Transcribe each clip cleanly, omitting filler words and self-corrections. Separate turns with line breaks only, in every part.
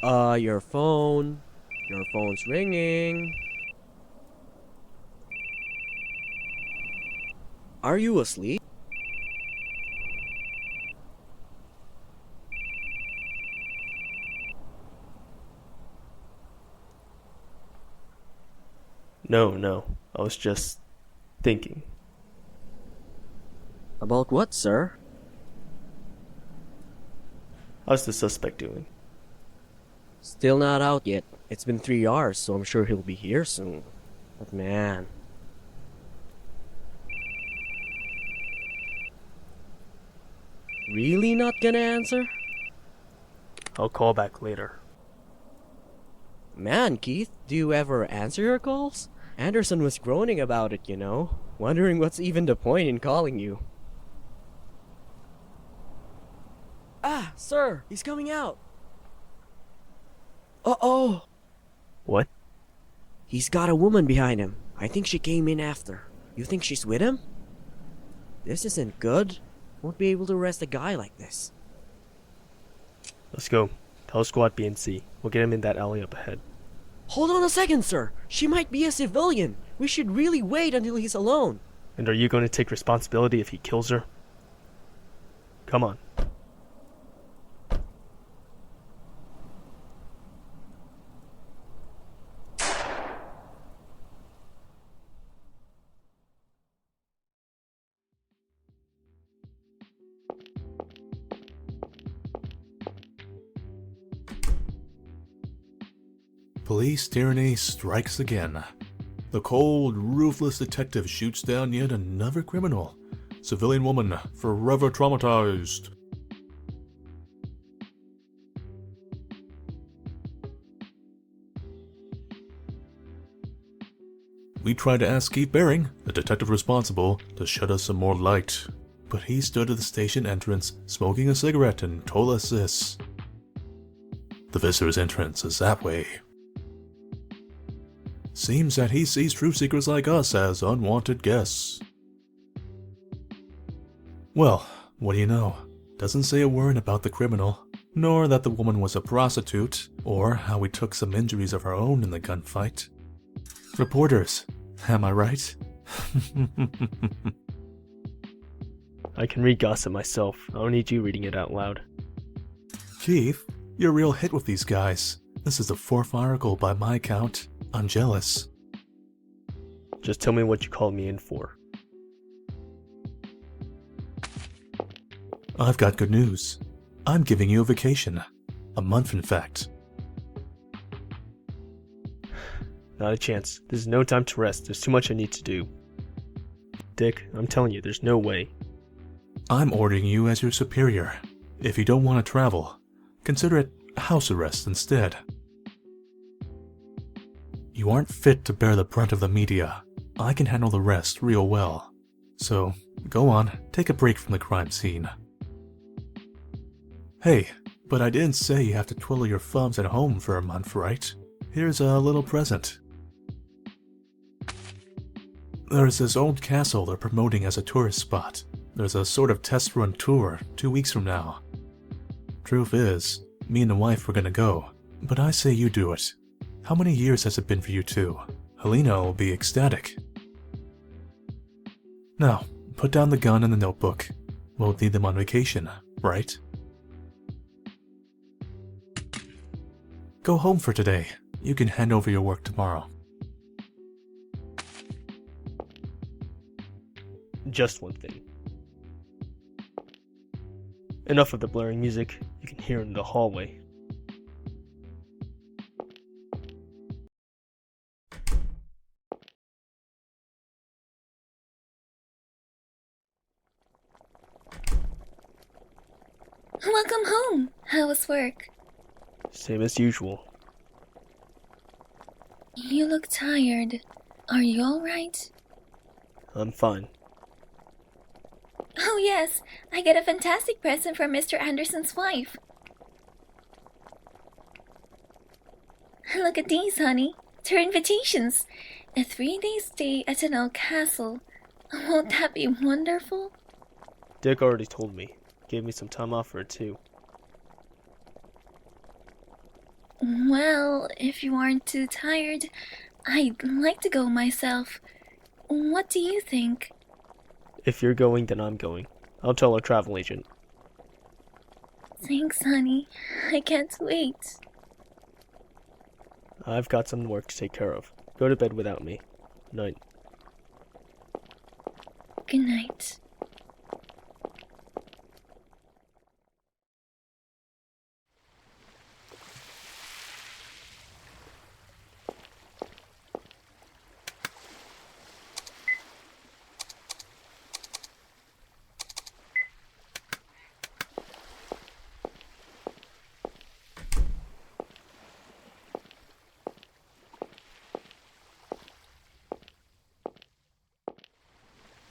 Your phone. Your phone's ringing. Are you asleep?
No. I was just thinking.
About what, sir?
How's the suspect doing?
Still not out yet. It's been 3 hours, so I'm sure he'll be here soon. But man. Really not gonna answer?
I'll call back later.
Man, Keith, do you ever answer your calls? Anderson was groaning about it, you know. Wondering what's even the point in calling you. Ah, sir, he's coming out. Uh-oh.
What?
He's got a woman behind him. I think she came in after. You think she's with him? This isn't good. Won't be able to arrest a guy like this.
Let's go. Tell Squad B and C. We'll get him in that alley up ahead.
Hold on a second, sir. She might be a civilian. We should really wait until he's alone.
And are you going to take responsibility if he kills her? Come on.
Police tyranny strikes again. The cold, ruthless detective shoots down yet another criminal. Civilian woman forever traumatized. We tried to ask Keith Baring, the detective responsible, to shed us some more light. But he stood at the station entrance, smoking a cigarette, and told us this. The visitor's entrance is that way. Seems that he sees truth seekers like us as unwanted guests. Well, what do you know? Doesn't say a word about the criminal, nor that the woman was a prostitute, or how we took some injuries of our own in the gunfight. Reporters, am I right?
I can read gossip myself. I don't need you reading it out loud.
Keith, you're a real hit with these guys. This is the 4th article by my count. I'm jealous.
Just tell me what you called me in for.
I've got good news. I'm giving you a vacation. A month, in fact.
Not a chance. This is no time to rest. There's too much I need to do. Dick, I'm telling you, there's no way.
I'm ordering you as your superior. If you don't want to travel, consider it house arrest instead. You aren't fit to bear the brunt of the media. I can handle the rest real well. So, go on, take a break from the crime scene. Hey, but I didn't say you have to twiddle your thumbs at home for a month, right? Here's a little present. There's this old castle they're promoting as a tourist spot. There's a sort of test run tour 2 weeks from now. Truth is, me and the wife were gonna go, but I say you do it. How many years has it been for you two? Helena will be ecstatic. Now, put down the gun and the notebook. We'll need them on vacation, right? Go home for today. You can hand over your work tomorrow.
Just one thing. Enough of the blaring music. You can hear it in the hallway.
Welcome home. How was work?
Same as usual.
You look tired. Are you alright?
I'm fine.
Oh yes, I get a fantastic present from Mr. Anderson's wife. Look at these, honey. They're invitations. A 3-day stay at an old castle. Won't that be wonderful?
Dick already told me. Gave me some time off for it too.
Well, if you aren't too tired, I'd like to go myself. What do you think?
If you're going, then I'm going. I'll tell our travel agent.
Thanks, honey. I can't wait.
I've got some work to take care of. Go to bed without me. Night.
Good night.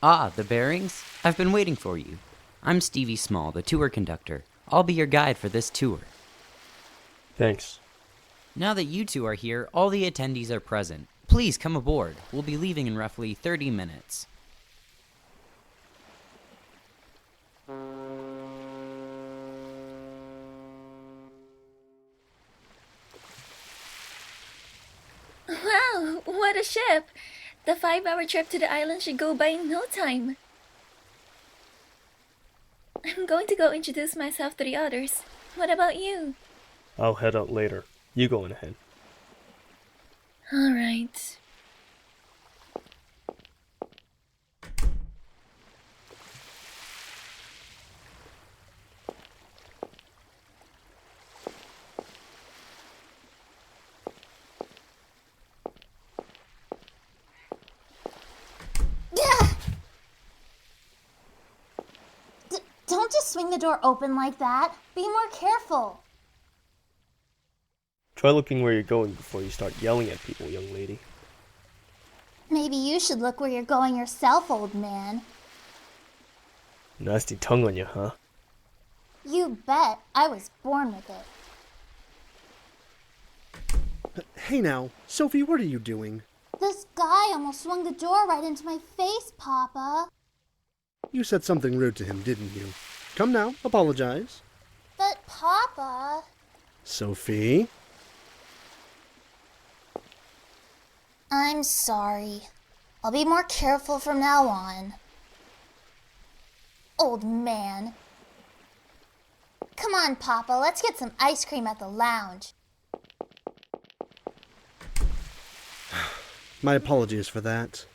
Ah, the bearings? I've been waiting for you. I'm Stevie Small, the tour conductor. I'll be your guide for this tour.
Thanks.
Now that you two are here, all the attendees are present. Please come aboard. We'll be leaving in roughly 30 minutes.
Wow, what a ship! The 5-hour trip to the island should go by in no time. I'm going to go introduce myself to the others. What about you?
I'll head out later. You go on ahead.
Alright.
Don't just swing the door open like that. Be more careful.
Try looking where you're going before you start yelling at people, young lady.
Maybe you should look where you're going yourself, old man.
Nasty tongue on you, huh?
You bet. I was born with it.
Hey now, Sophie, what are you doing?
This guy almost swung the door right into my face, Papa.
You said something rude to him, didn't you? Come now, apologize.
But, Papa...
Sophie?
I'm sorry. I'll be more careful from now on. Old man. Come on, Papa, let's get some ice cream at the lounge.
My apologies for that.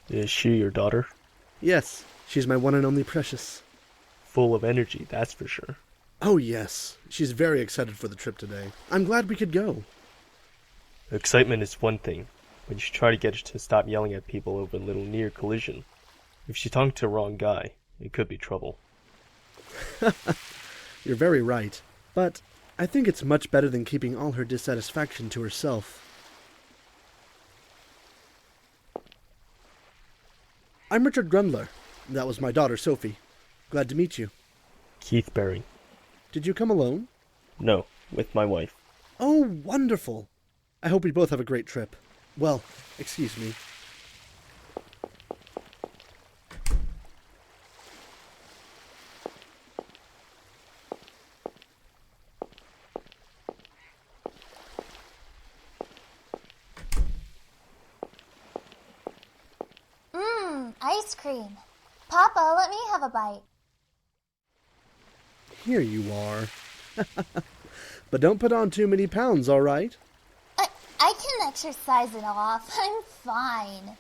Is she your daughter?
Yes, she's my one and only precious.
Full of energy, that's for sure.
Oh yes, she's very excited for the trip today. I'm glad we could go.
Excitement is one thing, but you should try to get her to stop yelling at people over a little near collision. If she talked to the wrong guy, it could be trouble.
You're very right, but I think it's much better than keeping all her dissatisfaction to herself. I'm Richard Grundler. That was my daughter, Sophie. Glad to meet you.
Keith Baring.
Did you come alone?
No, with my wife.
Oh, wonderful. I hope we both have a great trip. Well, excuse me.
Ice cream. Papa, let me have a bite.
Here you are. But don't put on too many pounds, all right?
I can exercise it off. I'm fine.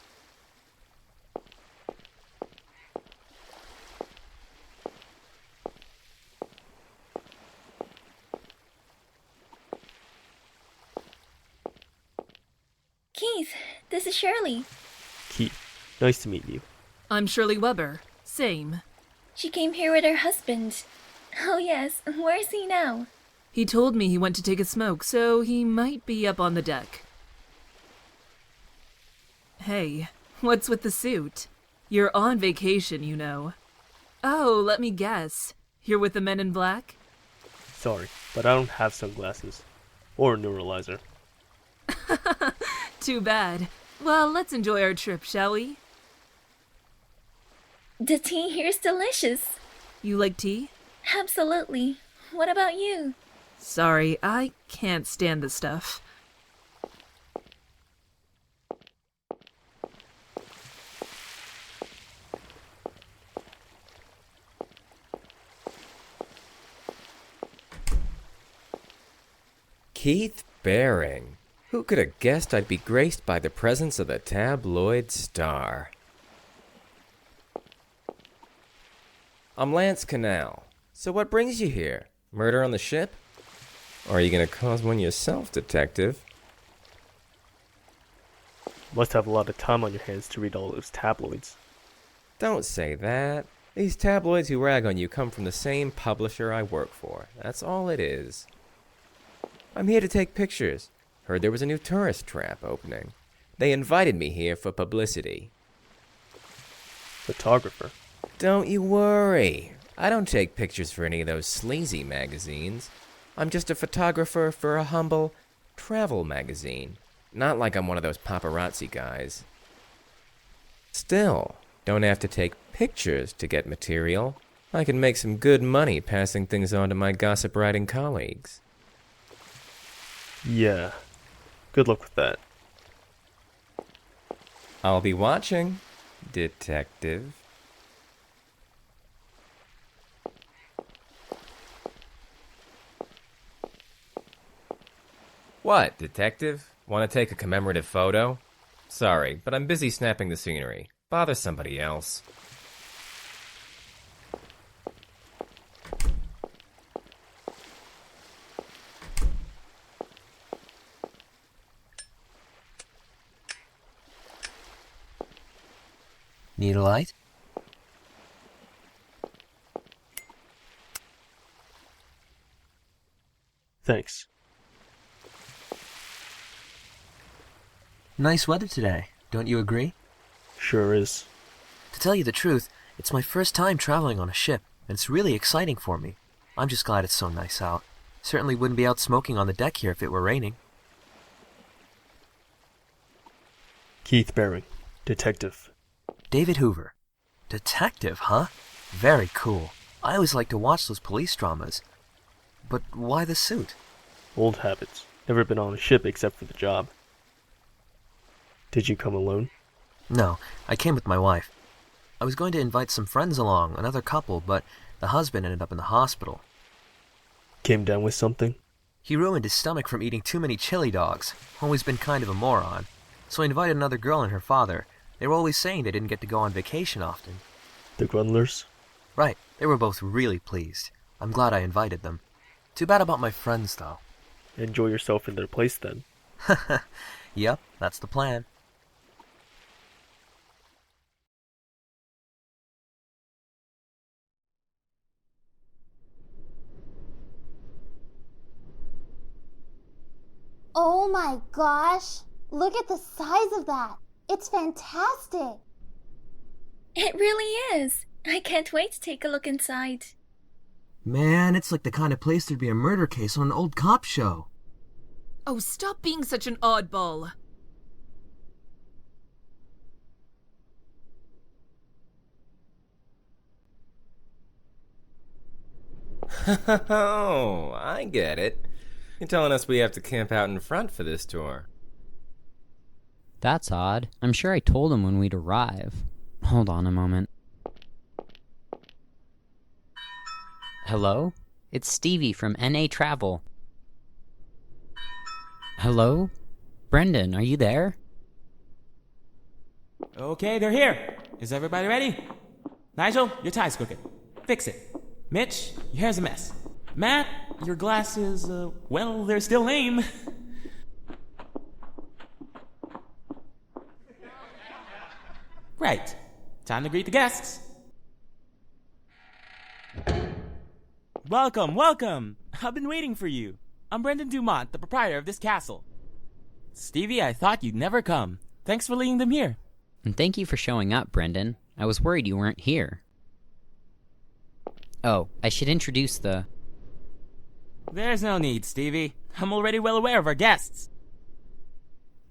Keith, this is Shirley.
Keith, nice to meet you.
I'm Shirley Weber. Same.
She came here with her husband. Oh yes, where is he now?
He told me he went to take a smoke, so he might be up on the deck. Hey, what's with the suit? You're on vacation, you know. Oh, let me guess. You're with the men in black?
Sorry, but I don't have sunglasses. Or a neuralizer.
Too bad. Well, let's enjoy our trip, shall we?
The tea here's delicious.
You like tea?
Absolutely. What about you?
Sorry, I can't stand this stuff.
Keith Baring. Who could have guessed I'd be graced by the presence of the tabloid star? I'm Lance Canal. So what brings you here? Murder on the ship? Or are you gonna cause one yourself, detective?
Must have a lot of time on your hands to read all those tabloids.
Don't say that. These tabloids who rag on you come from the same publisher I work for. That's all it is. I'm here to take pictures. Heard there was a new tourist trap opening. They invited me here for publicity.
Photographer.
Don't you worry. I don't take pictures for any of those sleazy magazines. I'm just a photographer for a humble travel magazine. Not like I'm one of those paparazzi guys. Still, don't have to take pictures to get material. I can make some good money passing things on to my gossip writing colleagues.
Yeah. Good luck with that.
I'll be watching, detective. What, detective? Want to take a commemorative photo? Sorry, but I'm busy snapping the scenery. Bother somebody else.
Need a light?
Thanks.
Nice weather today, don't you agree?
Sure is.
To tell you the truth, it's my first time traveling on a ship, and it's really exciting for me. I'm just glad it's so nice out. Certainly wouldn't be out smoking on the deck here if it were raining.
Keith Baring, detective.
David Hoover. Detective, huh? Very cool. I always like to watch those police dramas. But why the suit?
Old habits. Never been on a ship except for the job. Did you come alone?
No, I came with my wife. I was going to invite some friends along, another couple, but the husband ended up in the hospital.
Came down with something?
He ruined his stomach from eating too many chili dogs. Always been kind of a moron. So I invited another girl and her father. They were always saying they didn't get to go on vacation often.
The Grundlers?
Right, they were both really pleased. I'm glad I invited them. Too bad about my friends, though.
Enjoy yourself in their place, then.
Yep, that's the plan.
Oh my gosh! Look at the size of that! It's fantastic!
It really is. I can't wait to take a look inside.
Man, it's like the kind of place there'd be a murder case on an old cop show.
Oh, stop being such an oddball.
Oh, I get it. You're telling us we have to camp out in front for this tour.
That's odd. I'm sure I told him when we'd arrive. Hold on a moment. Hello? It's Stevie from NA Travel. Hello? Brendan, are you there?
Okay, they're here. Is everybody ready? Nigel, your tie's crooked. Fix it. Mitch, your hair's a mess. Matt, your glasses, well, they're still lame. Right. Time to greet the guests. Welcome, welcome. I've been waiting for you. I'm Brendan Dumont, the proprietor of this castle. Stevie, I thought you'd never come. Thanks for leading them here.
And thank you for showing up, Brendan. I was worried you weren't here. Oh, I should introduce the...
There's no need, Stevie. I'm already well aware of our guests.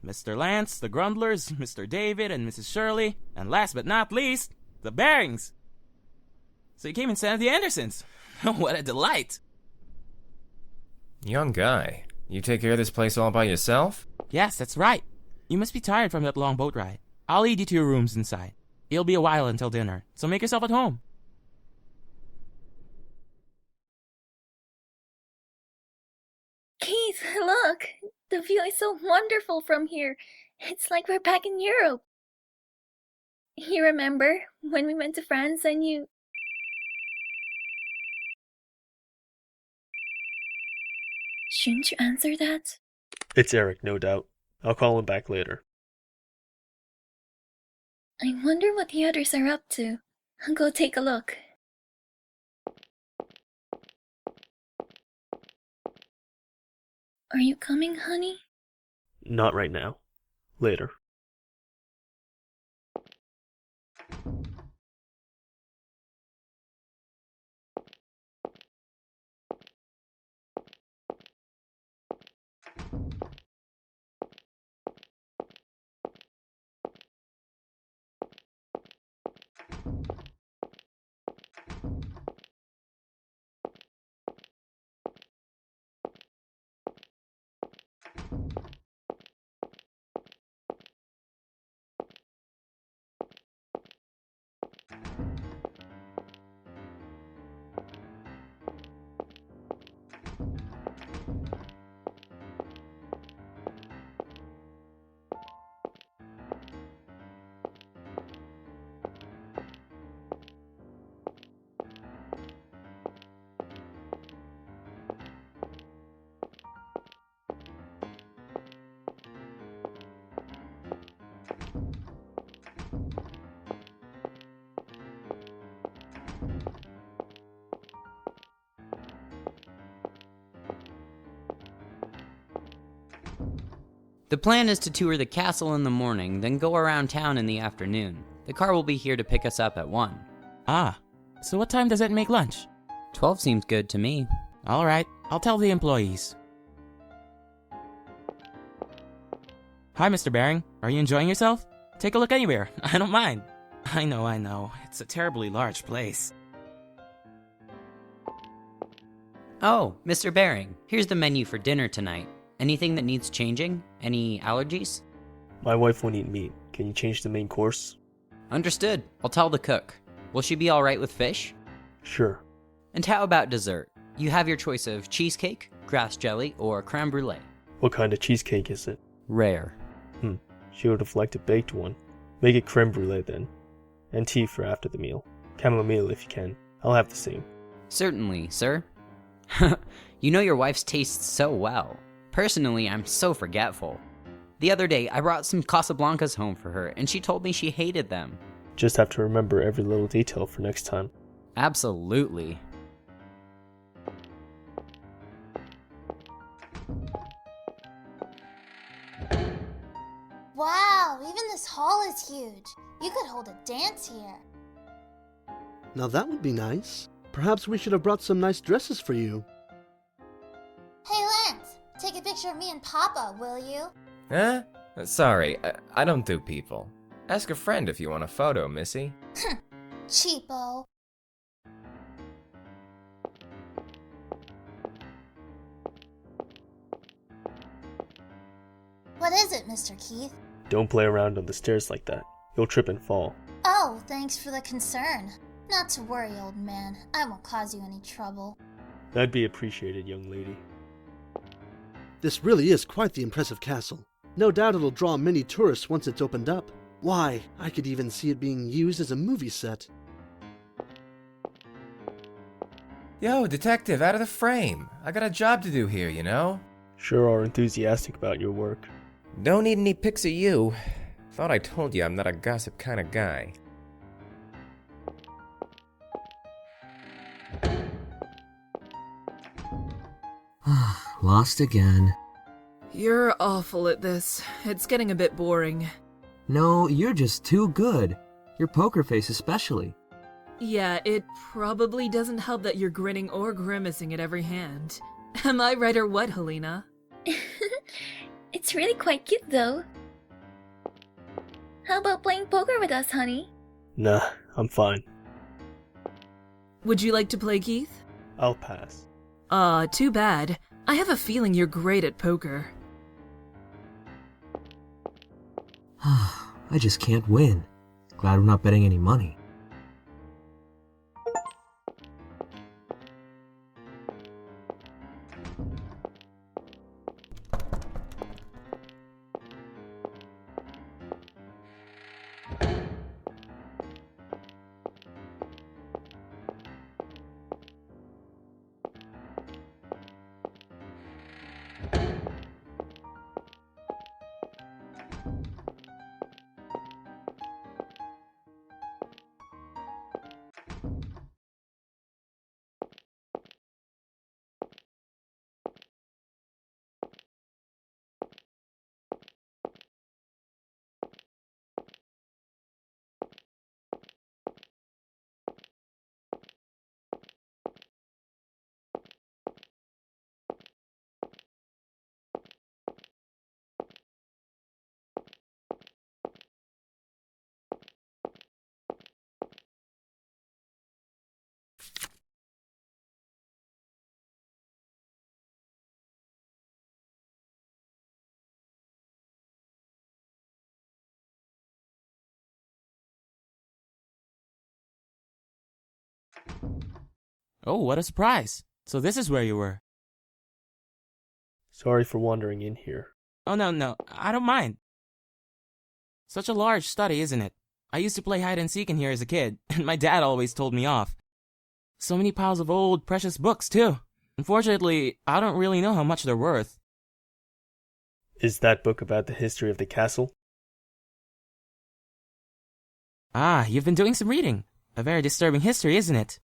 Mr. Lance, the Grundlers, Mr. David, and Mrs. Shirley, and last but not least, the Barings. So you came instead of the Andersons. What a delight.
Young guy, you take care of this place all by yourself?
Yes, that's right. You must be tired from that long boat ride. I'll lead you to your rooms inside. It'll be a while until dinner, so make yourself at home.
Keith, look! The view is so wonderful from here. It's like we're back in Europe. You remember when we went to France and you... Shouldn't you answer that?
It's Eric, no doubt. I'll call him back later.
I wonder what the others are up to. I'll go take a look. Are you coming, honey?
Not right now. Later.
The plan is to tour the castle in the morning, then go around town in the afternoon. The car will be here to pick us up at 1.
Ah, so what time does it make lunch?
12 seems good to me.
All right, I'll tell the employees. Hi, Mr. Baring. Are you enjoying yourself? Take a look anywhere. I don't mind. I know. It's a terribly large place.
Oh, Mr. Baring, here's the menu for dinner tonight. Anything that needs changing? Any allergies?
My wife won't eat meat. Can you change the main course?
Understood. I'll tell the cook. Will she be alright with fish?
Sure.
And how about dessert? You have your choice of cheesecake, grass jelly, or creme brulee.
What kind of cheesecake is it?
Rare.
She would have liked a baked one. Make it creme brulee then. And tea for after the meal. Chamomile if you can. I'll have the same.
Certainly, sir. You know your wife's tastes so well. Personally, I'm so forgetful. The other day, I brought some Casablancas home for her, and she told me she hated them.
Just have to remember every little detail for next time.
Absolutely.
Wow, even this hall is huge. You could hold a dance here.
Now that would be nice. Perhaps we should have brought some nice dresses for you.
Hey, Lance, take a picture of me and Papa, will you?
Huh? Sorry, I don't do people. Ask a friend if you want a photo, Missy.
Cheapo. What is it, Mr. Keith?
Don't play around on the stairs like that. You'll trip and fall.
Oh, thanks for the concern. Not to worry, old man. I won't cause you any trouble.
That'd be appreciated, young lady.
This really is quite the impressive castle. No doubt it'll draw many tourists once it's opened up. Why, I could even see it being used as a movie set.
Yo, detective, out of the frame. I got a job to do here, you know?
Sure are enthusiastic about your work.
Don't need any pics of you. Thought I told you I'm not a gossip kind of guy.
Lost again.
You're awful at this. It's getting a bit boring.
No, you're just too good. Your poker face especially.
Yeah, it probably doesn't help that you're grinning or grimacing at every hand. Am I right or what, Helena?
It's really quite cute, though. How about playing poker with us, honey?
Nah, I'm fine.
Would you like to play, Keith?
I'll pass.
Too bad. I have a feeling you're great at poker.
I just can't win. Glad we're not betting any money.
Oh, what a surprise. So this is where you were.
Sorry for wandering in here.
Oh, no, I don't mind. Such a large study, isn't it? I used to play hide and seek in here as a kid, and my dad always told me off. So many piles of old, precious books, too. Unfortunately, I don't really know how much they're worth.
Is that book about the history of the castle?
Ah, you've been doing some reading. A very disturbing history, isn't it?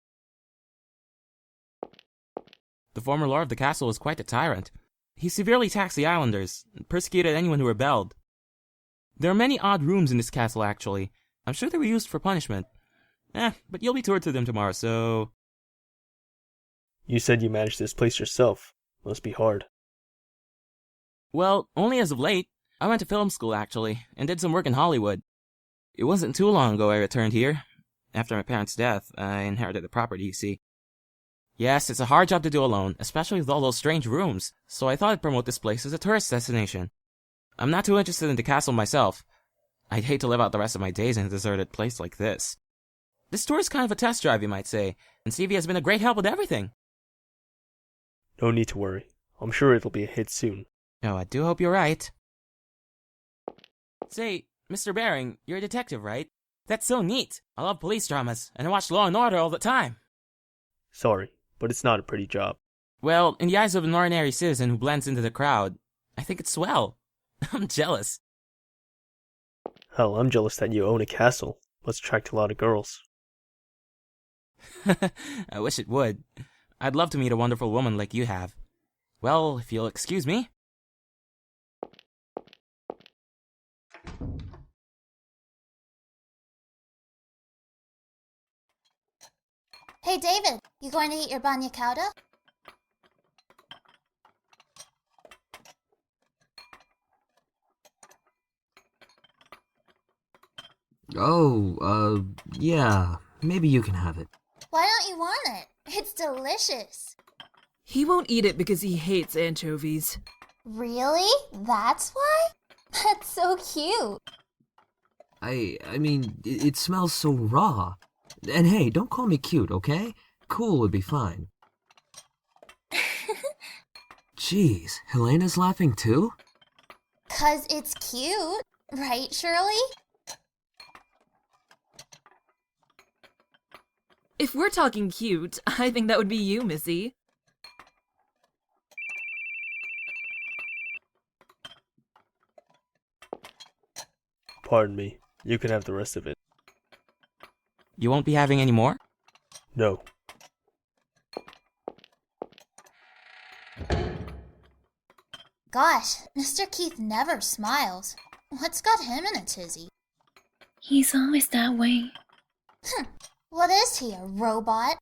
The former lord of the castle was quite a tyrant. He severely taxed the islanders, and persecuted anyone who rebelled. There are many odd rooms in this castle, actually. I'm sure they were used for punishment. But you'll be toured through them tomorrow, so...
You said you managed this place yourself. Must be hard.
Well, only as of late. I went to film school, actually, and did some work in Hollywood. It wasn't too long ago I returned here. After my parents' death, I inherited the property, you see. Yes, it's a hard job to do alone, especially with all those strange rooms, so I thought I'd promote this place as a tourist destination. I'm not too interested in the castle myself. I'd hate to live out the rest of my days in a deserted place like this. This tour is kind of a test drive, you might say, and Stevie has been a great help with everything.
No need to worry. I'm sure it'll be a hit soon.
Oh, I do hope you're right. Say, Mr. Baring, you're a detective, right? That's so neat. I love police dramas, and I watch Law and Order all the time.
Sorry, but it's not a pretty job.
Well, in the eyes of an ordinary citizen who blends into the crowd, I think it's swell. I'm jealous.
Hell, I'm jealous that you own a castle. Must attract a lot of girls.
I wish it would. I'd love to meet a wonderful woman like you have. Well, if you'll excuse me.
Hey, David, you going to eat your banya cauda?
Oh, yeah, maybe you can have it.
Why don't you want it? It's delicious.
He won't eat it because he hates anchovies.
Really? That's why? That's so cute.
I mean, it smells so raw. And hey, don't call me cute, okay? Cool would be fine. Jeez, Helena's laughing too?
'Cause it's cute, right, Shirley?
If we're talking cute, I think that would be you, Missy.
Pardon me. You can have the rest of it.
You won't be having any more?
No.
Gosh, Mr. Keith never smiles. What's got him in a tizzy?
He's always that way.
What is he, a robot?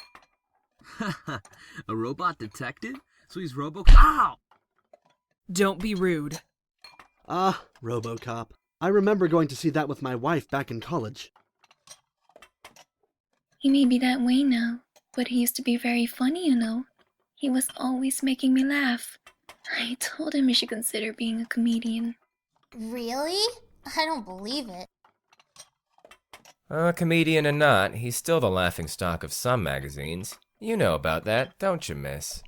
A robot detective? So he's Ow!
Don't be rude.
Ah, RoboCop. I remember going to see that with my wife back in college.
He may be that way now, but he used to be very funny, you know. He was always making me laugh. I told him he should consider being a comedian.
Really? I don't believe it.
A comedian or not, he's still the laughingstock of some magazines. You know about that, don't you, miss?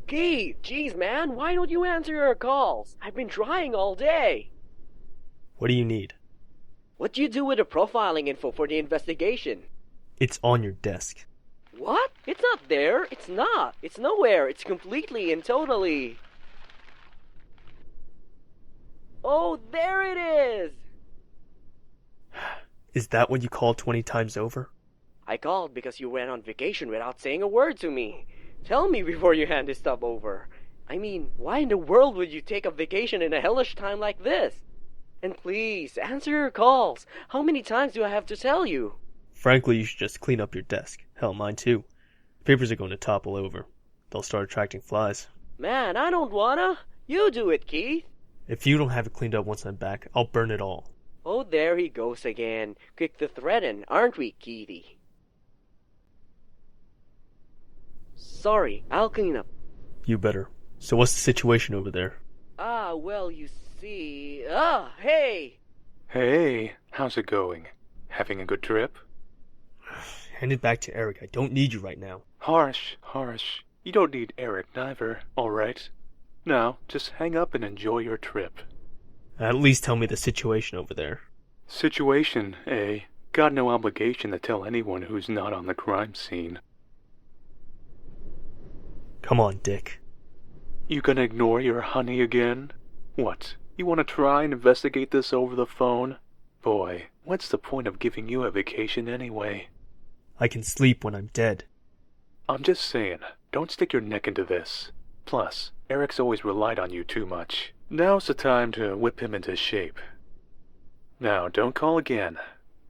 Keith, jeez, man, why don't you answer your calls? I've been trying all day.
What do you need?
What do you do with the profiling info for the investigation?
It's on your desk.
What? It's not there. It's not. It's nowhere. It's completely and totally... Oh, there it is!
Is that what you called 20 times over?
I called because you went on vacation without saying a word to me. Tell me before you hand this stuff over. I mean, why in the world would you take a vacation in a hellish time like this? And please, answer your calls. How many times do I have to tell you?
Frankly, you should just clean up your desk. Hell, mine too. Papers are going to topple over. They'll start attracting flies.
Man, I don't wanna. You do it, Keith.
If you don't have it cleaned up once I'm back, I'll burn it all.
Oh, there he goes again. Quick to threaten, aren't we, Keithy? Sorry, I'll clean up.
You better. So what's the situation over there?
Well, you see... hey!
Hey, how's it going? Having a good trip?
Hand it back to Eric. I don't need you right now.
Harsh. You don't need Eric neither, alright? Now, just hang up and enjoy your trip.
At least tell me the situation over there.
Situation, eh? Got no obligation to tell anyone who's not on the crime scene.
Come on, Dick.
You gonna ignore your honey again? What, you wanna try and investigate this over the phone? Boy, what's the point of giving you a vacation anyway?
I can sleep when I'm dead.
I'm just saying, don't stick your neck into this. Plus, Eric's always relied on you too much. Now's the time to whip him into shape. Now, don't call again.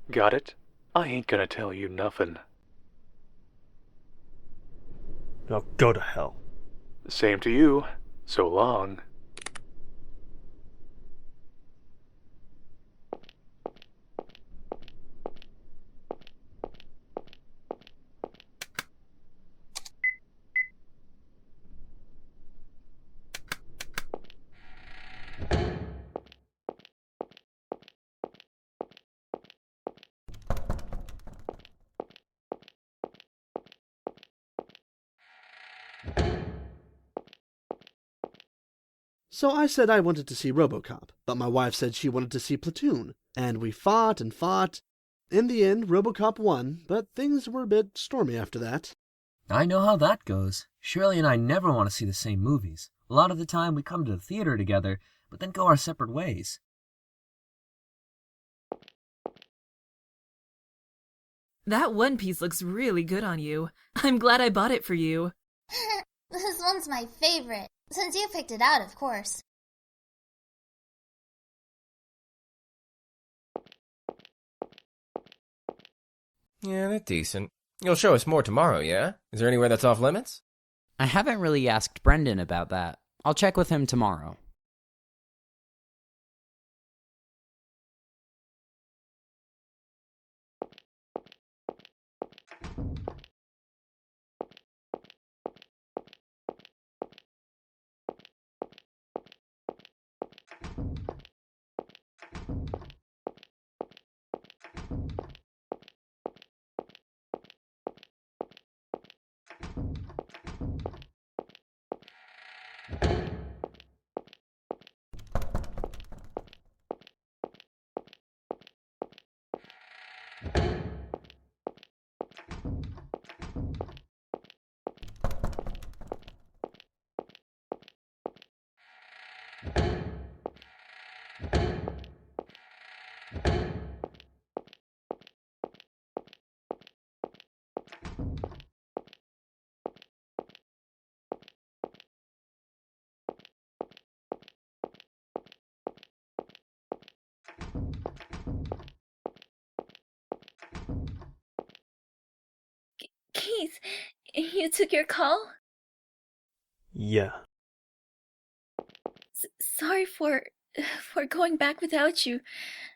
Got it? I ain't gonna tell you nothing.
Now go to hell.
Same to you. So long.
So I said I wanted to see RoboCop, but my wife said she wanted to see Platoon, and we fought and fought. In the end, RoboCop won, but things were a bit stormy after that.
I know how that goes. Shirley and I never want to see the same movies. A lot of the time we come to the theater together, but then go our separate ways.
That one piece looks really good on you. I'm glad I bought it for you.
This one's my favorite. Since you picked it out, of course.
Yeah, they're decent. You'll show us more tomorrow, yeah? Is there anywhere that's off limits?
I haven't really asked Brendan about that. I'll check with him tomorrow.
Keith, you took your call?
Yeah.
Sorry for for going back without you.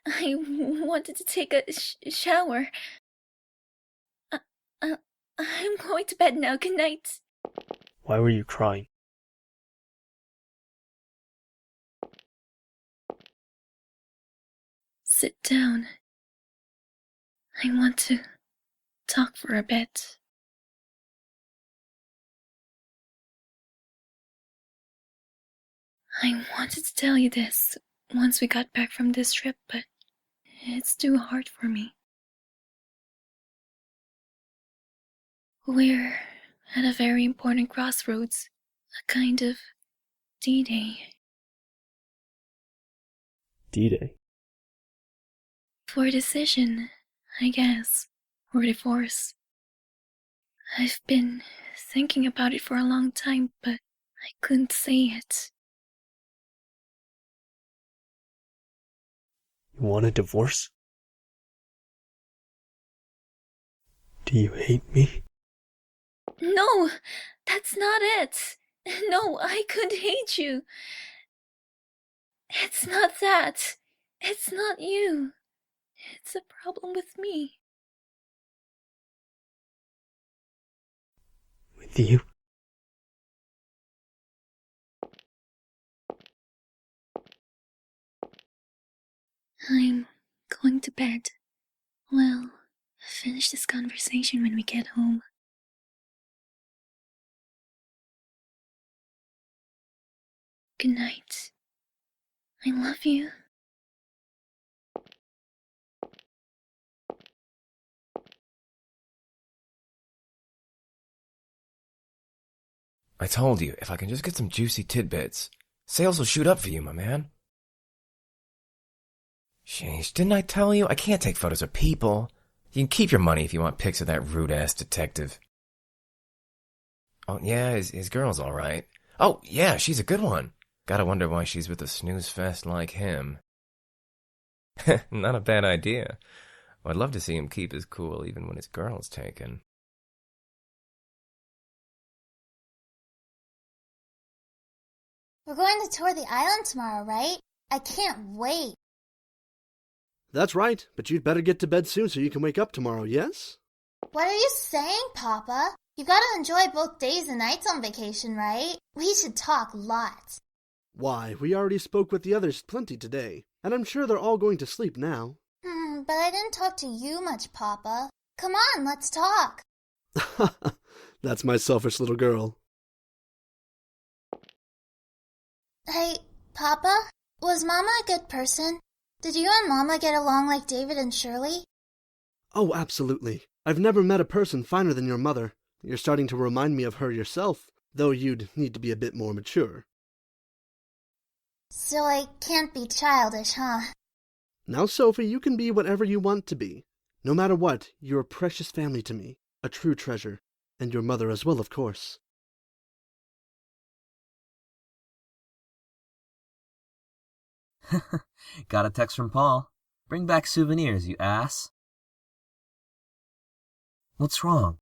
I wanted to take a shower. I'm going to bed now. Good night.
Why were you crying?
Sit down. I want to talk for a bit. I wanted to tell you this once we got back from this trip, but it's too hard for me. We're at a very important crossroads, a kind of D-Day.
D-Day?
For a decision, I guess, or divorce. I've been thinking about it for a long time, but I couldn't say it.
You want a divorce? Do you hate me?
No, that's not it. No, I could hate you. It's not that. It's not you. It's a problem with me.
With you?
I'm going to bed. We'll finish this conversation when we get home. Good night. I love you.
I told you, if I can just get some juicy tidbits, sales will shoot up for you, my man. Sheesh, didn't I tell you? I can't take photos of people. You can keep your money if you want pics of that rude-ass detective. Oh, yeah, his girl's alright. Oh, yeah, she's a good one. Gotta wonder why she's with a snooze fest like him. Not a bad idea. I'd love to see him keep his cool even when his girl's taken.
We're going to tour the island tomorrow, right? I can't wait.
That's right, but you'd better get to bed soon so you can wake up tomorrow, yes?
What are you saying, Papa? You gotta enjoy both days and nights on vacation, right? We should talk lots.
Why, we already spoke with the others plenty today, and I'm sure they're all going to sleep now.
But I didn't talk to you much, Papa. Come on, let's talk.
That's my selfish little girl.
Hey, Papa, was Mama a good person? Did you and Mama get along like David and Shirley?
Oh, absolutely. I've never met a person finer than your mother. You're starting to remind me of her yourself, though you'd need to be a bit more mature.
So I can't be childish, huh?
Now, Sophie, you can be whatever you want to be. No matter what, you're a precious family to me, a true treasure, and your mother as well, of course.
Got a text from Paul. Bring back souvenirs, you ass. What's wrong?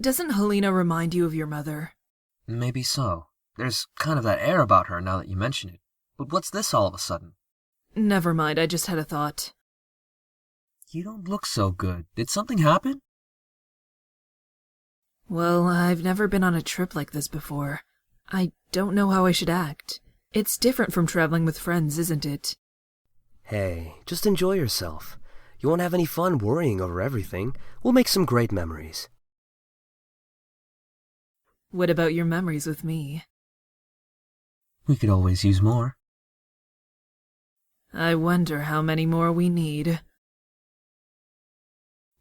Doesn't Helena remind you of your mother?
Maybe so. There's kind of that air about her now that you mention it. But what's this all of a sudden?
Never mind, I just had a thought.
You don't look so good. Did something happen?
Well, I've never been on a trip like this before. I don't know how I should act. It's different from traveling with friends, isn't it?
Hey, just enjoy yourself. You won't have any fun worrying over everything. We'll make some great memories.
What about your memories with me?
We could always use more.
I wonder how many more we need.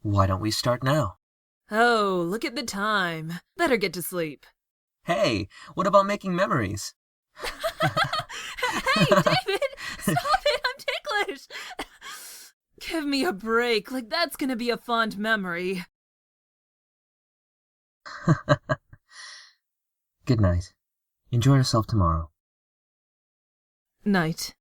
Why don't we start now?
Oh, look at the time. Better get to sleep.
Hey, what about making memories?
Hey, David! Stop it! I'm ticklish! Give me a break. Like, that's gonna be a fond memory.
Good night. Enjoy yourself tomorrow.
Night.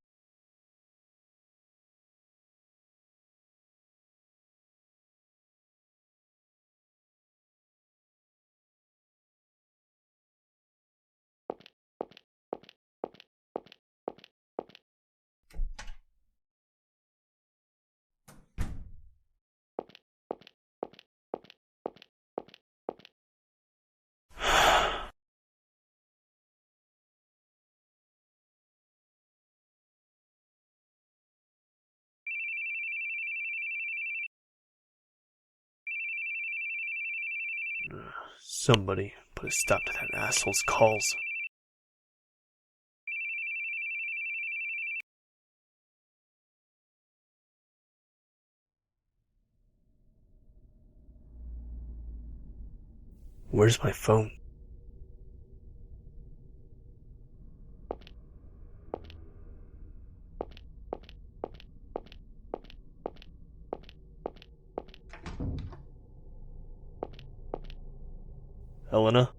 Somebody put a stop to that asshole's calls. Where's my phone? Helena?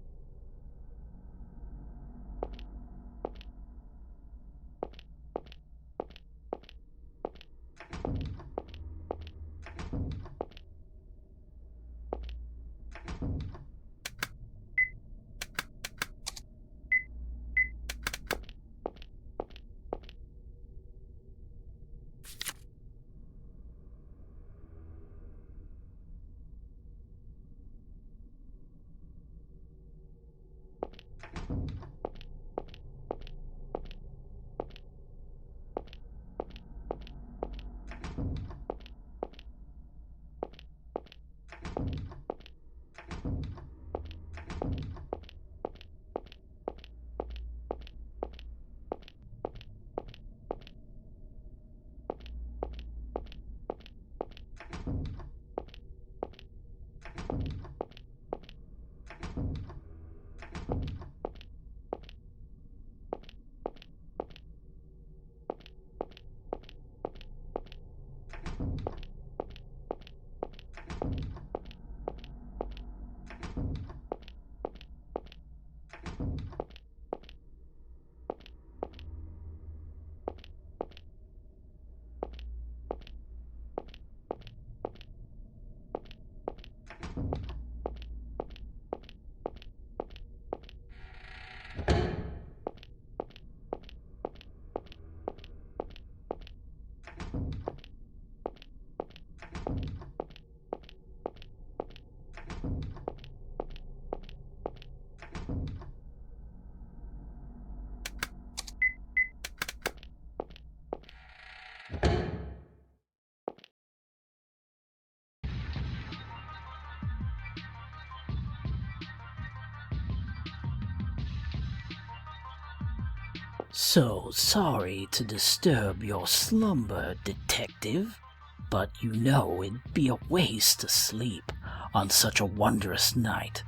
So sorry to disturb your slumber, detective, but you know it'd be a waste to sleep on such a wondrous night.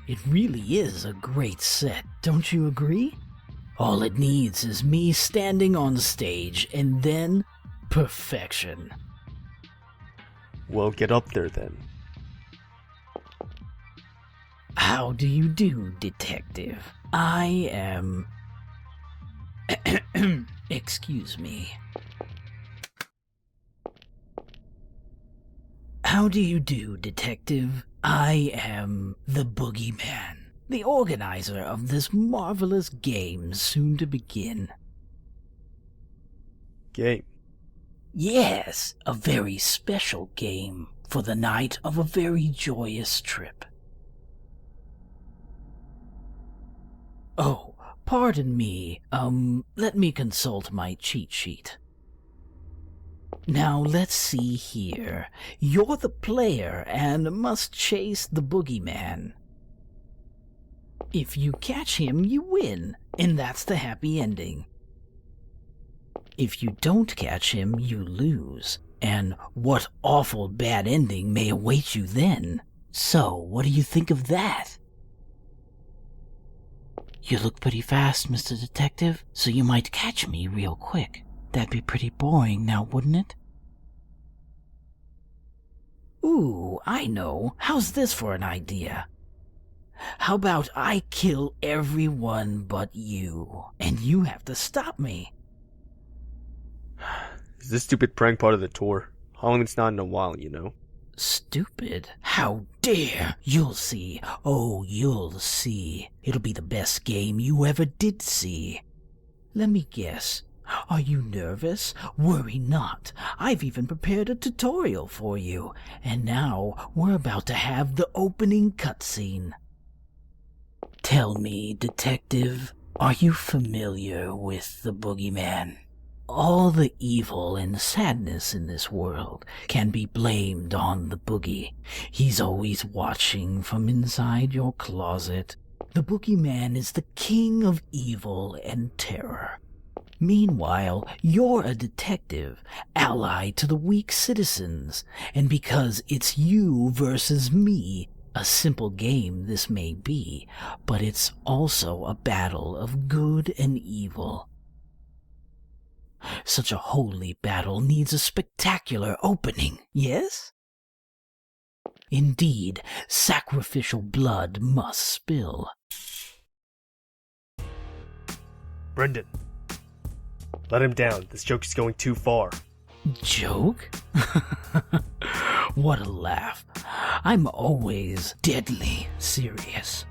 It really is a great set, don't you agree? All it needs is me standing on stage and then perfection.
Well, get up there then.
How do you do, detective? I am... Excuse me. How do you do, detective? I am the Boogie Man, the organizer of this marvelous game soon to begin.
Game?
Yes, a very special game for the night of a very joyous trip. Oh, pardon me, let me consult my cheat sheet. Now let's see here. You're the player and must chase the boogeyman. If you catch him, you win, and that's the happy ending. If you don't catch him, you lose, and what awful bad ending may await you then? So, what do you think of that? You look pretty fast, Mr. Detective, so you might catch me real quick. That'd be pretty boring now, wouldn't it? Ooh, I know. How's this for an idea? How about I kill everyone but you, and you have to stop me?
Is this stupid prank part of the tour? Halloween's not in a while, you know.
Stupid? How dare! You'll see. Oh, you'll see. It'll be the best game you ever did see. Let me guess. Are you nervous? Worry not. I've even prepared a tutorial for you. And now we're about to have the opening cutscene. Tell me, detective, are you familiar with the boogeyman? all the evil and sadness in this world can be blamed on the boogie. He's always watching from inside your closet. The boogeyman is the king of evil and terror. Meanwhile, you're a detective, allied to the weak citizens, and because it's you versus me, a simple game this may be, but it's also a battle of good and evil. Such a holy battle needs a spectacular opening, yes? Indeed, sacrificial blood must spill.
Brendan, let him down. This joke is going too far.
Joke? What a laugh. I'm always deadly serious.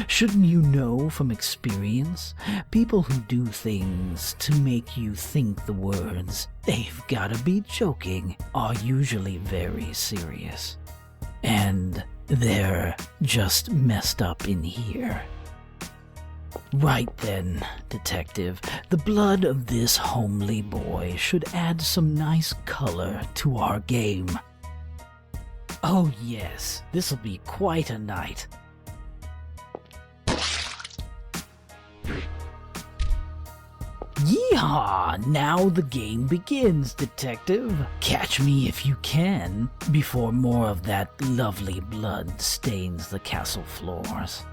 Shouldn't you know from experience? People who do things to make you think the words, "they've gotta be joking," are usually very serious. And they're just messed up in here. Right then, detective, the blood of this homely boy should add some nice color to our game. Oh yes, this'll be quite a night. Yeehaw! Now the game begins, detective. Catch me if you can, before more of that lovely blood stains the castle floors.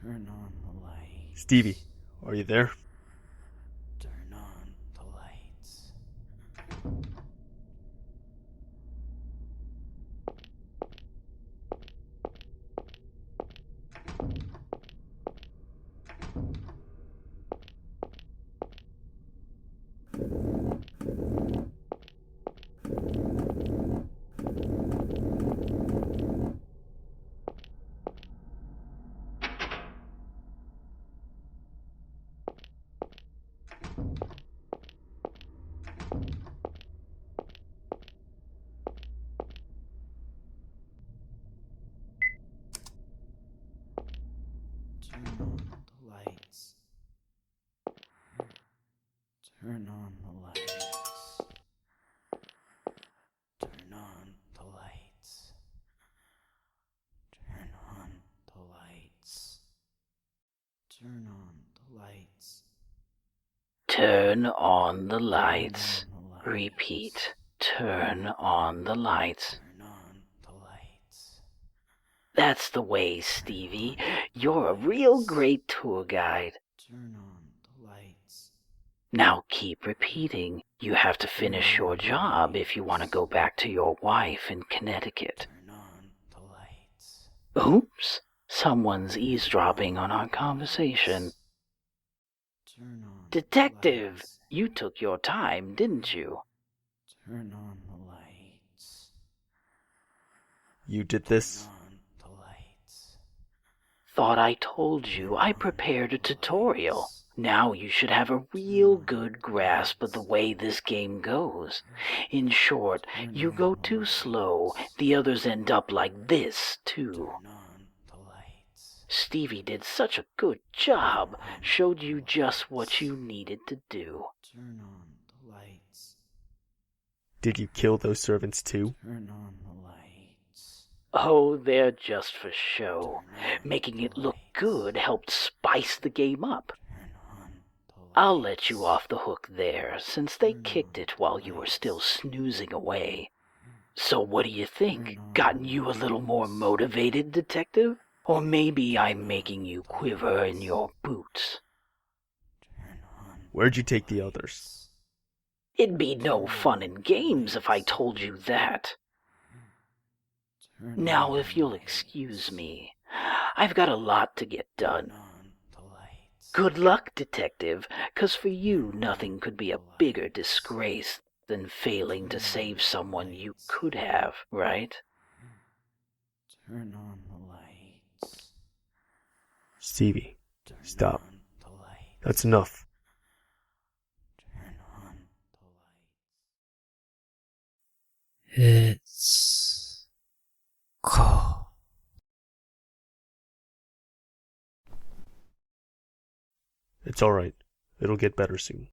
Turn on the lights.
Stevie, are you there?
Turn on the lights.
Turn on the lights. Repeat. Turn on the lights. That's the way, Stevie. You're a real great tour guide.
Turn on the lights.
Now keep repeating. You have to finish your job if you want to go back to your wife in Connecticut.
Turn on the lights.
Oops. Someone's eavesdropping on our conversation.
Turn on
Detective,
the lights.
you took your time, didn't you?
Turn on the lights.
You did this?
Turn on the lights.
Thought I told you I prepared a tutorial. Now you should have a real good grasp of the way this game goes. In short, you go too slow, the others end up like this, too.
Turn on the lights.
Stevie did such a good job, showed you just what you needed to do.
Turn on the lights.
Did you kill those servants too?
Turn on the lights.
Oh, they're just for show. Making it look good helped spice the game up. I'll let you off the hook there, since they kicked it while you were still snoozing away. So what do you think? Gotten you a little more motivated, Detective? Or maybe I'm making you quiver in your boots.
Where'd you take the others?
It'd be no fun and games if I told you that. Now, if you'll excuse me, I've got a lot to get done. Good luck, Detective, 'cause for you nothing could be a bigger disgrace than failing to save someone you could have, right?
Turn on the lights.
Stevie,
Turn
stop.
on the lights.
That's enough.
Turn on the lights. It's cold.
It's alright. It'll get better soon.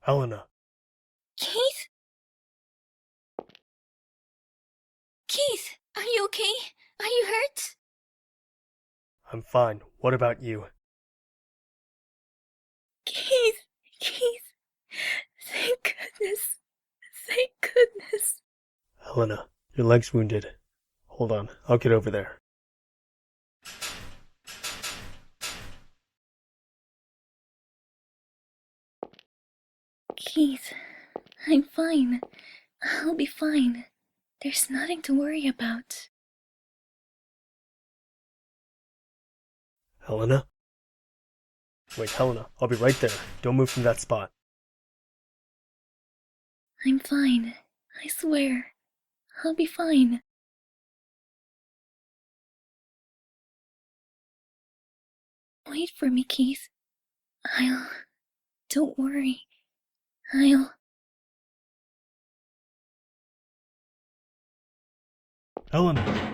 Helena.
Keith? Keith, are you okay? Are you hurt?
I'm fine. What about you?
Keith, thank goodness. Thank goodness.
Helena, your leg's wounded. Hold on, I'll get over there.
Keith, I'm fine. I'll be fine. There's nothing to worry about.
Helena? Wait, Helena, I'll be right there. Don't move from that spot.
I'm fine. I swear. I'll be fine. Wait for me, Keith. Don't worry.
Helena!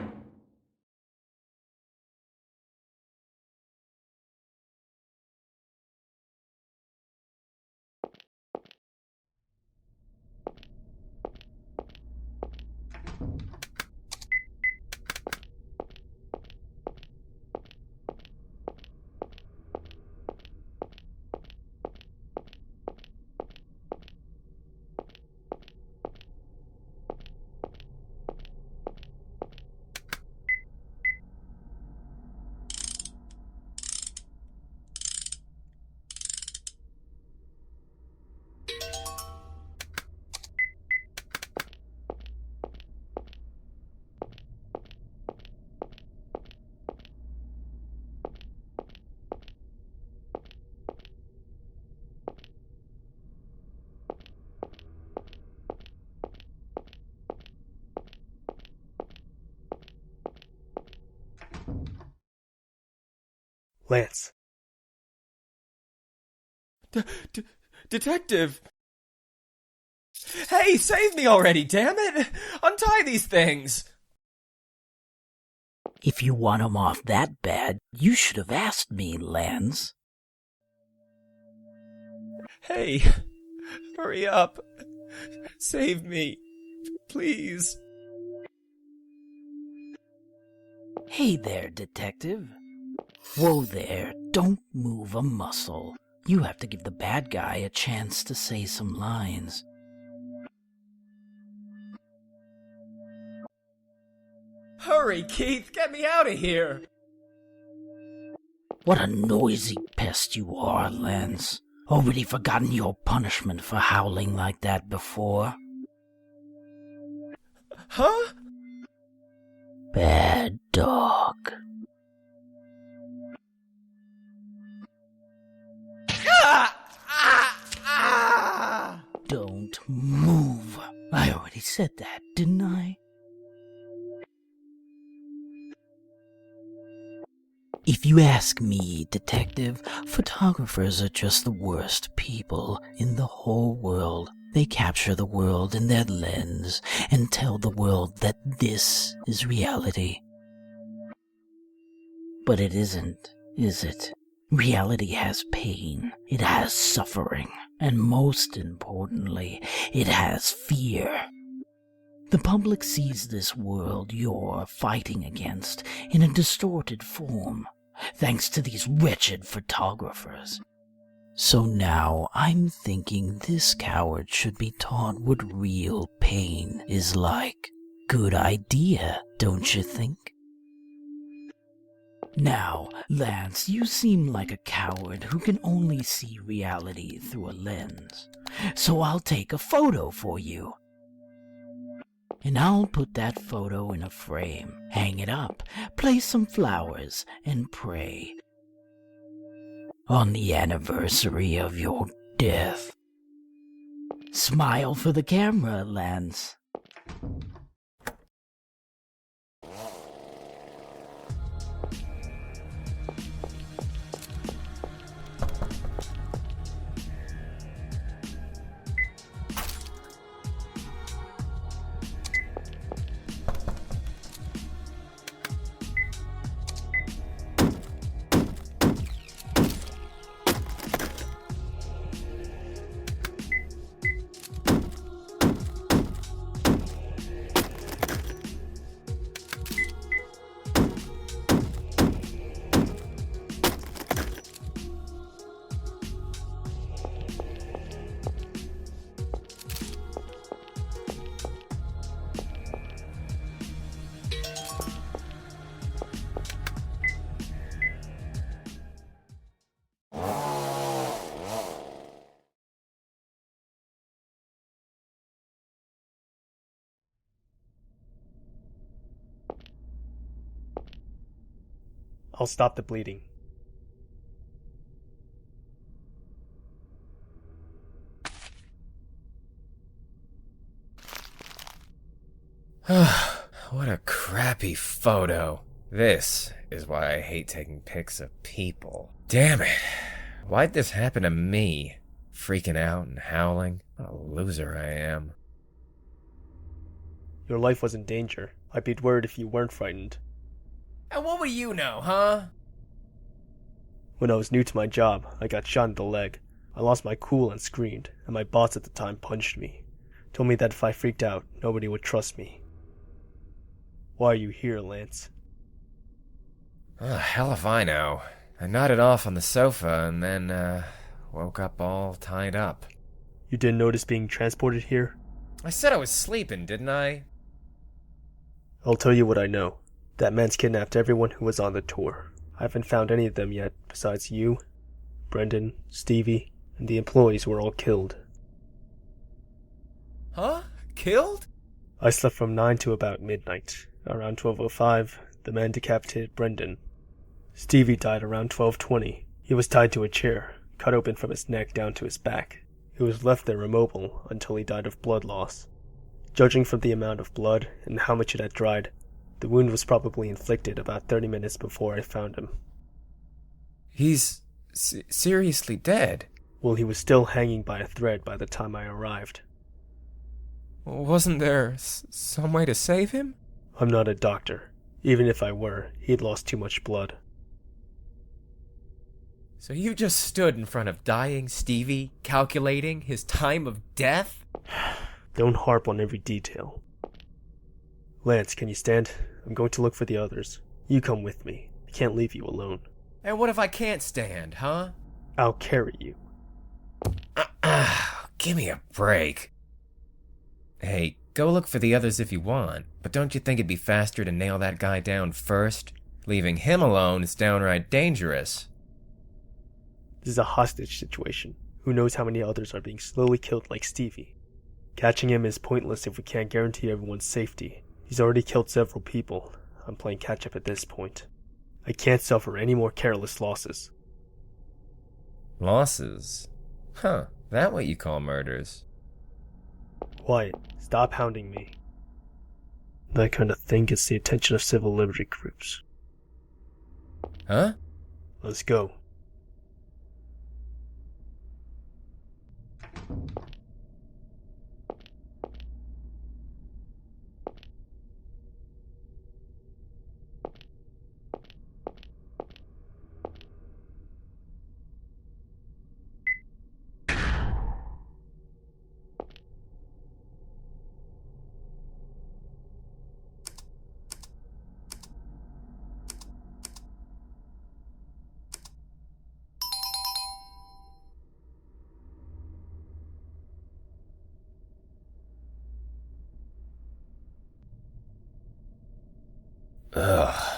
Lance.
Detective! Hey, save me already, damn it! Untie these things!
If you want him off that bad, you should have asked me, Lance.
Hey, hurry up. Save me, please.
Hey there, Detective. Whoa there, don't move a muscle. You have to give the bad guy a chance to say some lines.
Hurry, Keith, get me out of here!
What a noisy pest you are, Lance. Already forgotten your punishment for howling like that before?
Huh?
Bad dog. Don't move. I already said that, didn't I? If you ask me, Detective, photographers are just the worst people in the whole world. They capture the world in their lens and tell the world that this is reality. But it isn't, is it? Reality has pain, it has suffering, and most importantly, it has fear. The public sees this world you're fighting against in a distorted form, thanks to these wretched photographers. So now I'm thinking this coward should be taught what real pain is like. Good idea, don't you think? Now, Lance, you seem like a coward who can only see reality through a lens. So I'll take a photo for you. And I'll put that photo in a frame, hang it up, place some flowers, and pray. On the anniversary of your death. Smile for the camera, Lance.
I'll stop the bleeding.
What a crappy photo. This is why I hate taking pics of people. Damn it. Why'd this happen to me? Freaking out and howling. What a loser I am.
Your life was in danger. I'd be worried if you weren't frightened.
And what would you know, huh?
When I was new to my job, I got shot in the leg. I lost my cool and screamed, and my boss at the time punched me. Told me that if I freaked out, nobody would trust me. Why are you here, Lance?
Oh, hell if I know. I nodded off on the sofa and then, woke up all tied up.
You didn't notice being transported here?
I said I was sleeping, didn't I?
I'll tell you what I know. That man's kidnapped everyone who was on the tour. I haven't found any of them yet, besides you, Brendan, Stevie, and the employees were all killed.
Huh? Killed?
I slept from 9 to about midnight. Around 12:05, the man decapitated Brendan. Stevie died around 12:20. He was tied to a chair, cut open from his neck down to his back. He was left there immobile until he died of blood loss. Judging from the amount of blood and how much it had dried, the wound was probably inflicted about 30 minutes before I found him.
He's seriously dead?
Well, he was still hanging by a thread by the time I arrived.
Wasn't there some way to save him?
I'm not a doctor. Even if I were, he'd lost too much blood.
So you just stood in front of dying Stevie, calculating his time of death?
Don't harp on every detail. Lance, can you stand? I'm going to look for the others. You come with me. I can't leave you alone.
And what if I can't stand, huh?
I'll carry you.
Give me a break. Hey, go look for the others if you want, but don't you think it'd be faster to nail that guy down first? Leaving him alone is downright dangerous.
This is a hostage situation. Who knows how many others are being slowly killed like Stevie? Catching him is pointless if we can't guarantee everyone's safety. He's already killed several people. I'm playing catch-up at this point. I can't suffer any more careless losses.
Losses? Huh, that what you call murders?
Quiet. Stop hounding me. That kind of thing gets the attention of civil liberty groups.
Huh?
Let's go.
Ugh.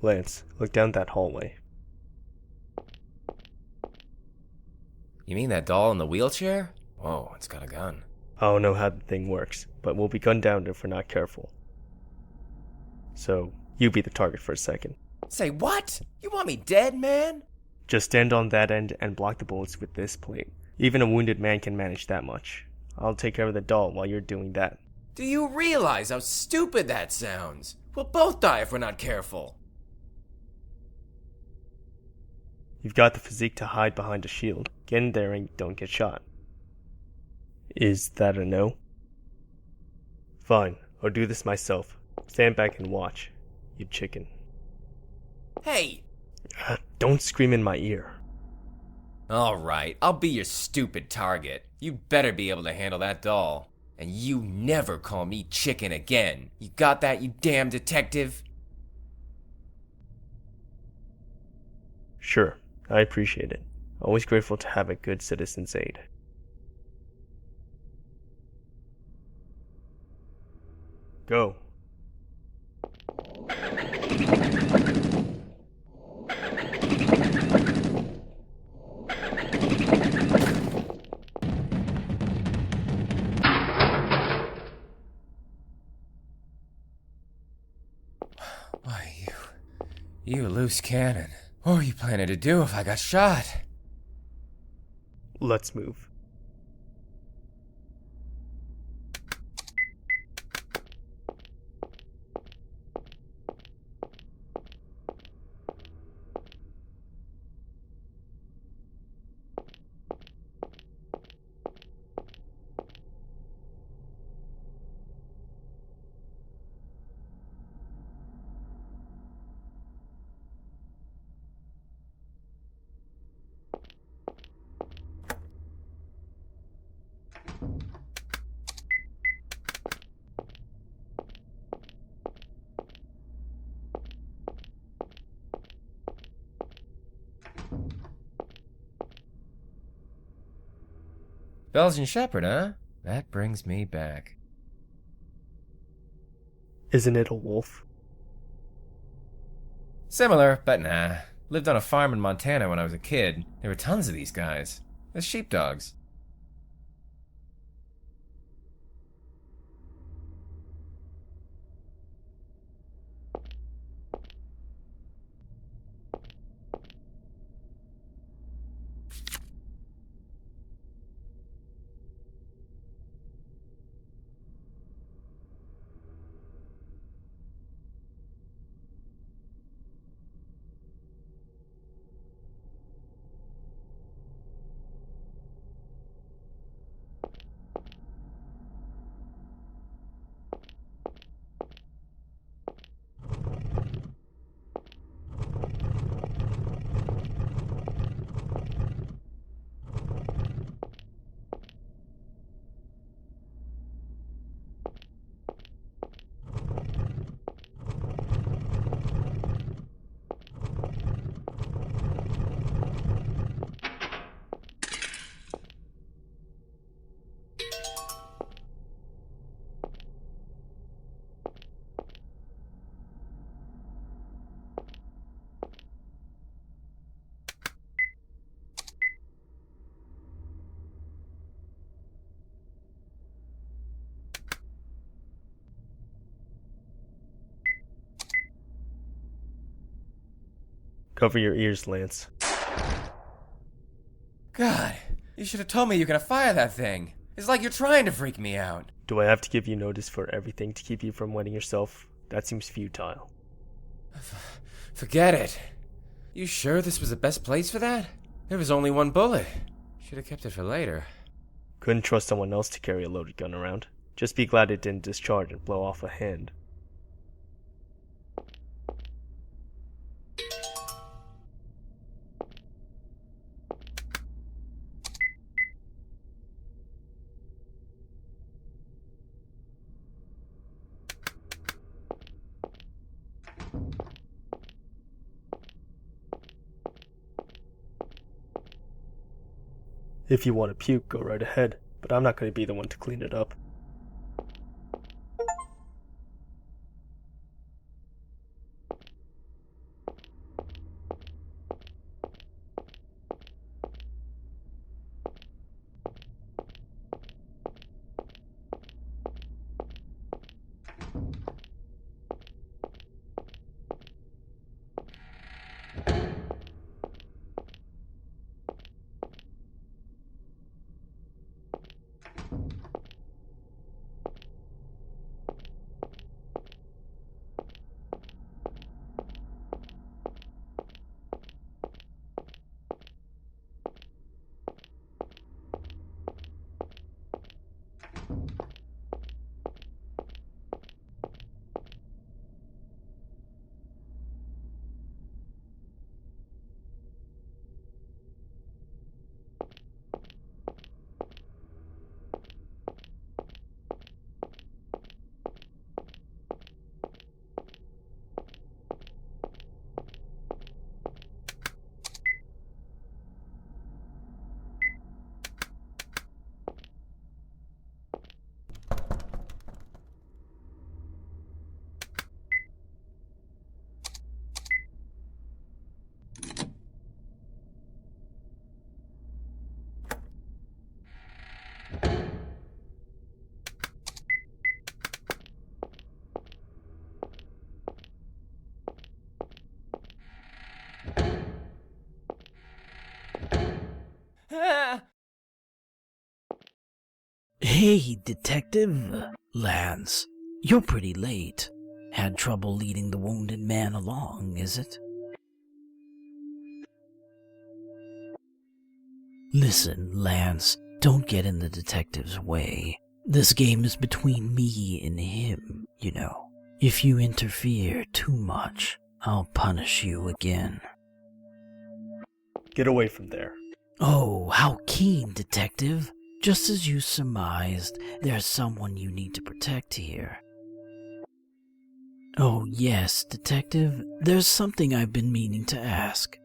Lance, look down that hallway.
You mean that doll in the wheelchair? Whoa, it's got a gun.
I don't know how the thing works, but we'll be gunned down if we're not careful. So, you be the target for a second.
Say what? You want me dead, man?
Just stand on that end and block the bullets with this plate. Even a wounded man can manage that much. I'll take care of the doll while you're doing that.
Do you realize how stupid that sounds? We'll both die if we're not careful.
You've got the physique to hide behind a shield. Get in there and don't get shot. Is that a no? Fine, I'll do this myself. Stand back and watch, you chicken.
Hey!
Don't scream in my ear.
Alright, I'll be your stupid target. You better be able to handle that doll. And you never call me chicken again. You got that, you damn detective?
Sure, I appreciate it. Always grateful to have a good citizen's aid. Go.
Why, you loose cannon. What were you planning to do if I got shot?
Let's move.
Belgian Shepherd, huh? That brings me back.
Isn't it a wolf?
Similar, but nah. Lived on a farm in Montana when I was a kid. There were tons of these guys. They're sheepdogs.
Cover your ears, Lance.
God, you should have told me you're gonna fire that thing. It's like you're trying to freak me out.
Do I have to give you notice for everything to keep you from wetting yourself? That seems futile.
Forget it. You sure this was the best place for that? There was only one bullet. Should have kept it for later.
Couldn't trust someone else to carry a loaded gun around. Just be glad it didn't discharge and blow off a hand. If you want to puke, go right ahead, but I'm not going to be the one to clean it up.
Hey, Detective Lance, you're pretty late. Had trouble leading the wounded man along, is it? Listen, Lance, don't get in the detective's way. This game is between me and him, you know. If you interfere too much, I'll punish you again.
Get away from there.
Oh, how keen, Detective. Just as you surmised, there's someone you need to protect here. Oh, yes, Detective, there's something I've been meaning to ask.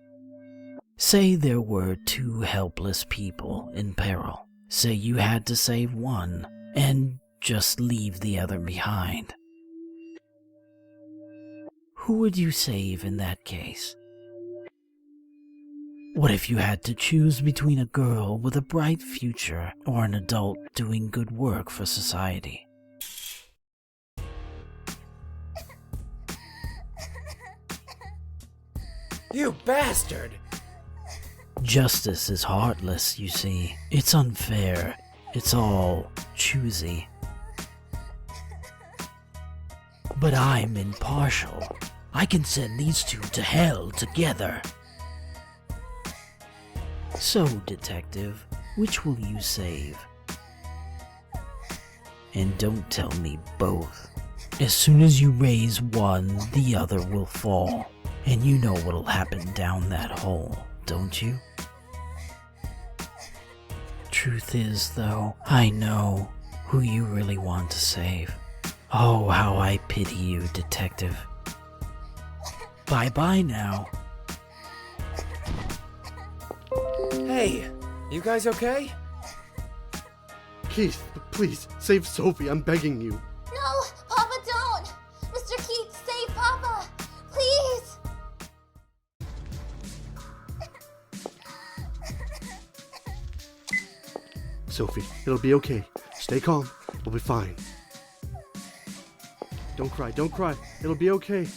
Say there were two helpless people in peril. Say you had to save one, and just leave the other behind. Who would you save in that case? What if you had to choose between a girl with a bright future or an adult doing good work for society?
You bastard!
Justice is heartless, you see. It's unfair. It's all choosy. But I'm impartial. I can send these two to hell together. So, Detective, which will you save? And don't tell me both. As soon as you raise one, the other will fall. And you know what'll happen down that hole, don't you? Truth is, though, I know who you really want to save. Oh, how I pity you, Detective. Bye-bye now.
Hey, you guys okay?
Keith, please, save Sophie, I'm begging you.
No, Papa, don't! Mr. Keith, save Papa! Please!
Sophie, it'll be okay. Stay calm. We'll be fine. Don't cry, don't cry. It'll be okay.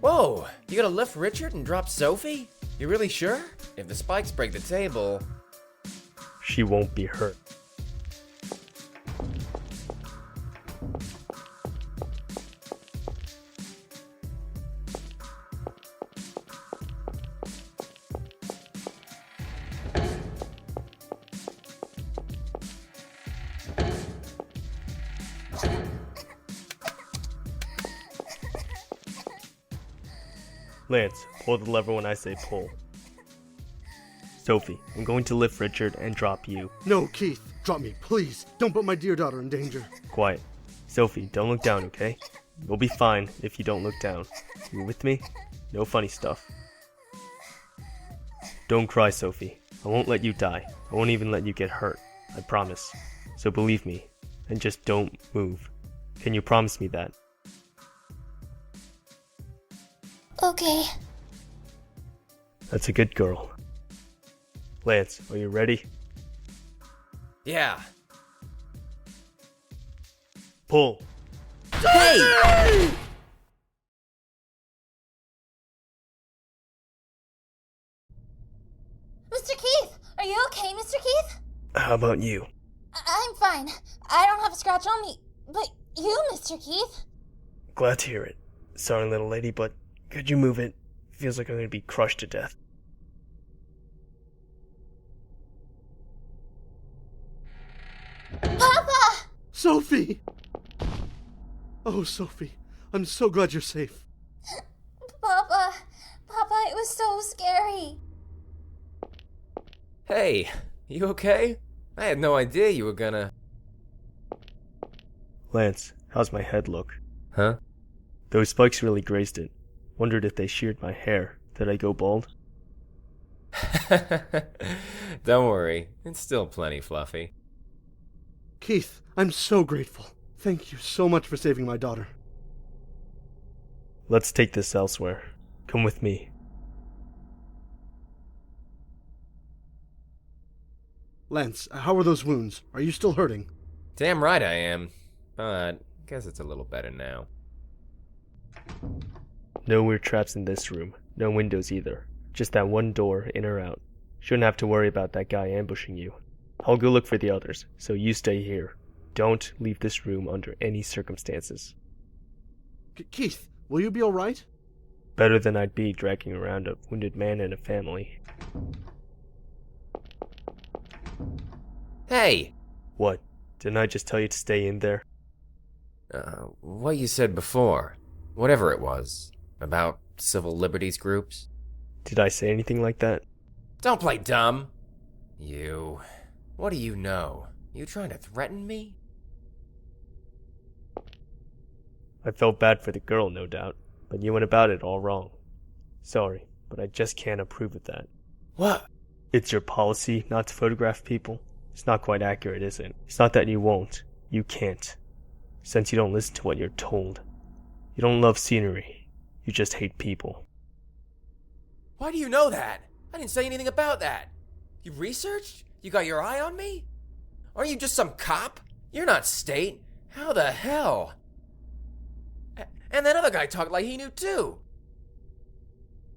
Whoa! You gonna lift Richard and drop Sophie? You really sure? If the spikes break the table...
She won't be hurt. Lance, pull the lever when I say pull. Sophie, I'm going to lift Richard and drop you.
No, Keith, drop me, please. Don't put my dear daughter in danger.
Quiet. Sophie, don't look down, okay? You'll be fine if you don't look down. You with me? No funny stuff. Don't cry, Sophie. I won't let you die. I won't even let you get hurt. I promise. So believe me, and just don't move. Can you promise me that?
Okay.
That's a good girl. Lance, are you ready?
Yeah.
Pull.
Hey!
Mr. Keith! Are you okay, Mr. Keith?
How about you?
I'm fine. I don't have a scratch on me. But you, Mr. Keith?
Glad to hear it. Sorry, little lady, but could you move it? Feels like I'm going to be crushed to death.
Papa!
Sophie! Oh, Sophie, I'm so glad you're safe.
Papa, it was so scary.
Hey, you okay? I had no idea you were gonna...
Lance, how's my head look?
Huh?
Those spikes really grazed it. Wondered if they sheared my hair. Did I go bald?
Don't worry, it's still plenty fluffy.
Keith, I'm so grateful. Thank you so much for saving my daughter.
Let's take this elsewhere. Come with me.
Lance, how are those wounds? Are you still hurting?
Damn right I am. But guess it's a little better now.
No weird traps in this room. No windows either. Just that one door, in or out. Shouldn't have to worry about that guy ambushing you. I'll go look for the others, so you stay here. Don't leave this room under any circumstances.
Keith, will you be alright?
Better than I'd be dragging around a wounded man and a family.
Hey!
What? Didn't I just tell you to stay in there?
What you said before. Whatever it was. About civil liberties groups.
Did I say anything like that?
Don't play dumb! You... What do you know? You trying to threaten me?
I felt bad for the girl, no doubt, but you went about it all wrong. Sorry, but I just can't approve of that.
What?
It's your policy not to photograph people? It's not quite accurate, is it? It's not that you won't. You can't. Since you don't listen to what you're told. You don't love scenery. You just hate people.
Why do you know that? I didn't say anything about that. You researched? You got your eye on me? Aren't you just some cop? You're not state. How the hell? And that other guy talked like he knew too.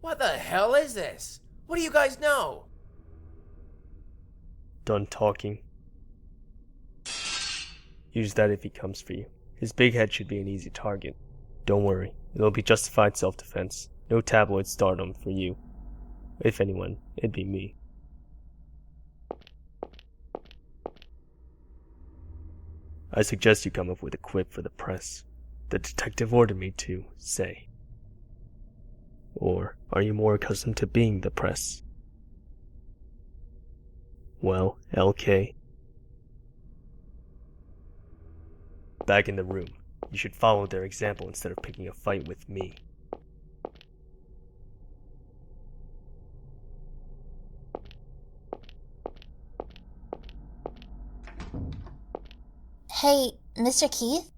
What the hell is this? What do you guys know?
Done talking. Use that if he comes for you. His big head should be an easy target. Don't worry, it'll be justified self-defense. No tabloid stardom for you. If anyone, it'd be me. I suggest you come up with a quip for the press. The detective ordered me to, say. Or are you more accustomed to being the press? Well, LK. Back in the room. You should follow their example instead of picking a fight with me.
Hey, Mr. Keith?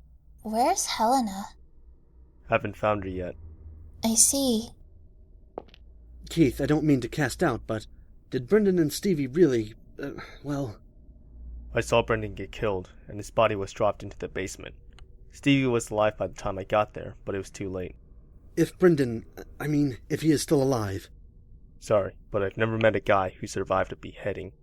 Where's Helena?
Haven't found her yet.
I see.
Keith, I don't mean to cast doubt, but did Brendan and Stevie really, well...
I saw Brendan get killed, and his body was dropped into the basement. Stevie was alive by the time I got there, but it was too late.
If Brendan, if he is still alive.
Sorry, but I've never met a guy who survived a beheading.